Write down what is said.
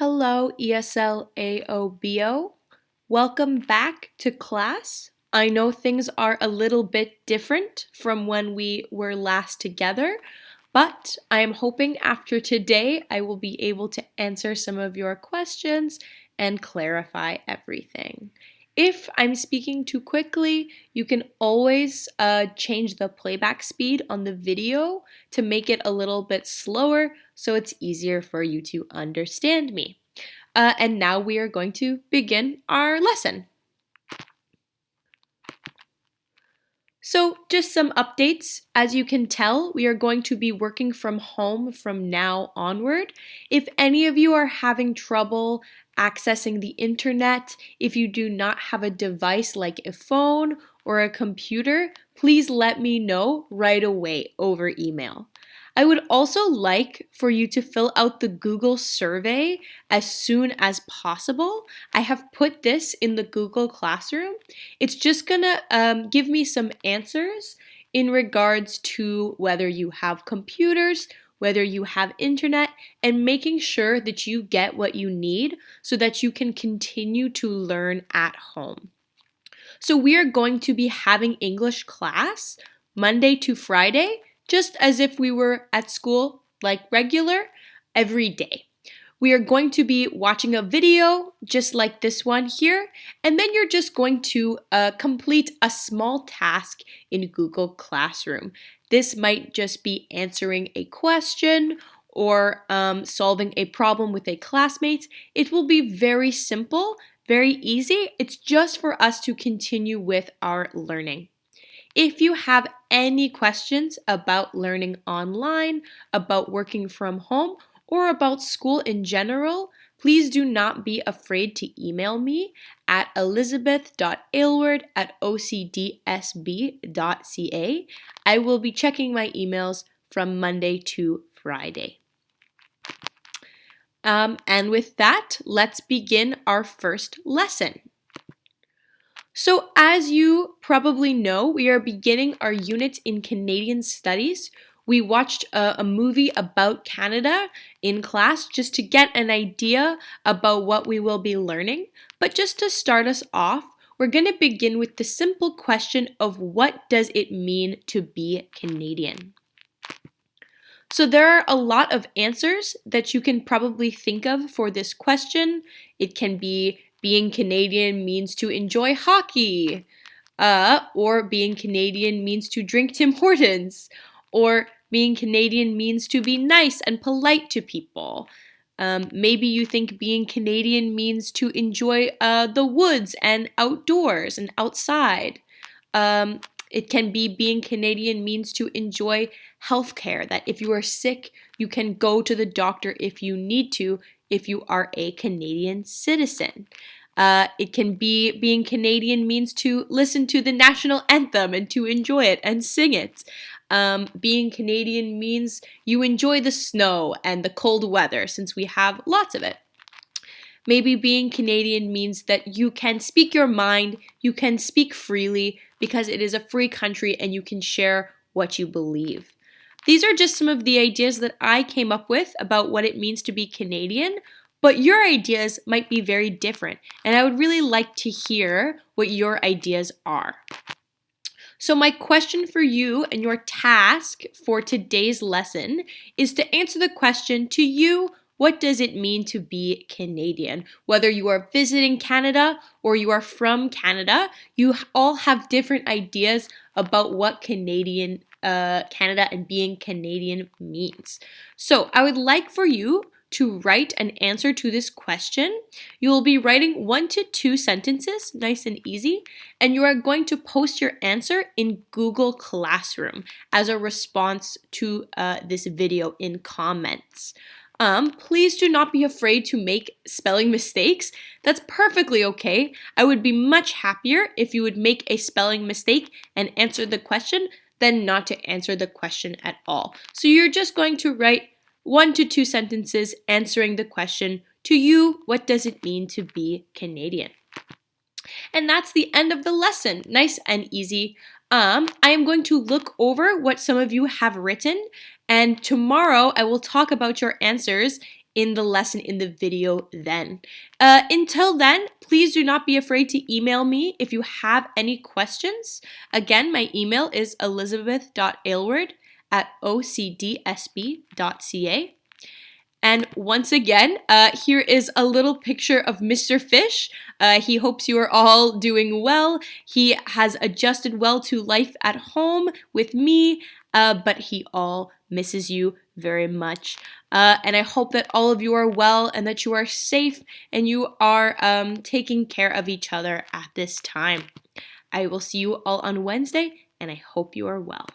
Hello, ESLAO. Welcome back to class. I know things are a little bit different from when we were last together, but I am hoping after today I will be able to answer some of your questions and clarify everything. If I'm speaking too quickly, you can always change the playback speed on the video to make it a little bit slower so it's easier for you to understand me. And now we are going to begin our lesson. So just some updates. As you can tell, we are going to be working from home from now onward. If any of you are having trouble accessing the internet, if you do not have a device like a phone or a computer, please let me know right away over email. I would also like for you to fill out the Google survey as soon as possible. I have put this in the Google Classroom. It's just gonna give me some answers in regards to whether you have computers, whether you have internet, and making sure that you get what you need so that you can continue to learn at home. So we are going to be having English class Monday to Friday, just as if we were at school like regular every day. We are going to be watching a video just like this one here, and then you're just going to complete a small task in Google Classroom. This might just be answering a question or solving a problem with a classmate. It will be very simple, very easy. It's just for us to continue with our learning. If you have any questions about learning online, about working from home, or about school in general, please do not be afraid to email me at elizabeth.aylward@ocdsb.ca. I will be checking my emails from Monday to Friday. And with that, let's begin our first lesson. So as you probably know, we are beginning our unit in Canadian Studies. We watched a movie about Canada in class just to get an idea about what we will be learning. But just to start us off, we're going to begin with the simple question of what does it mean to be Canadian? So there are a lot of answers that you can probably think of for this question. It can be being Canadian means to enjoy hockey, or being Canadian means to drink Tim Hortons, or being Canadian means to be nice and polite to people. Maybe you think being Canadian means to enjoy the woods and outdoors and outside. It can be being Canadian means to enjoy healthcare, that if you are sick, you can go to the doctor if you need to, if you are a Canadian citizen. It can be being Canadian means to listen to the national anthem and to enjoy it and sing it. Being Canadian means you enjoy the snow and the cold weather since we have lots of it. Maybe being Canadian means that you can speak your mind, you can speak freely because it is a free country and you can share what you believe. These are just some of the ideas that I came up with about what it means to be Canadian, but your ideas might be very different, and I would really like to hear what your ideas are. So my question for you and your task for today's lesson is to answer the question, to you, what does it mean to be Canadian? Whether you are visiting Canada or you are from Canada, you all have different ideas about what Canada and being Canadian means. So I would like for you to write an answer to this question. You will be writing 1 to 2 sentences, nice and easy, and you are going to post your answer in Google Classroom as a response to this video in comments. Please do not be afraid to make spelling mistakes. That's perfectly okay. I would be much happier if you would make a spelling mistake and answer the question than not to answer the question at all. So you're just going to write 1 to 2 sentences answering the question, to you, what does it mean to be Canadian? And that's the end of the lesson. Nice and easy. I am going to look over what some of you have written, and tomorrow I will talk about your answers in the lesson in the video then. Until then, please do not be afraid to email me if you have any questions. Again, my email is elizabeth.aylward@ocdsb.ca. And once again, here is a little picture of Mr. Fish. He hopes you are all doing well. He has adjusted well to life at home with me, but he all misses you very much. And I hope that all of you are well and that you are safe and you are taking care of each other at this time. I will see you all on Wednesday, and I hope you are well.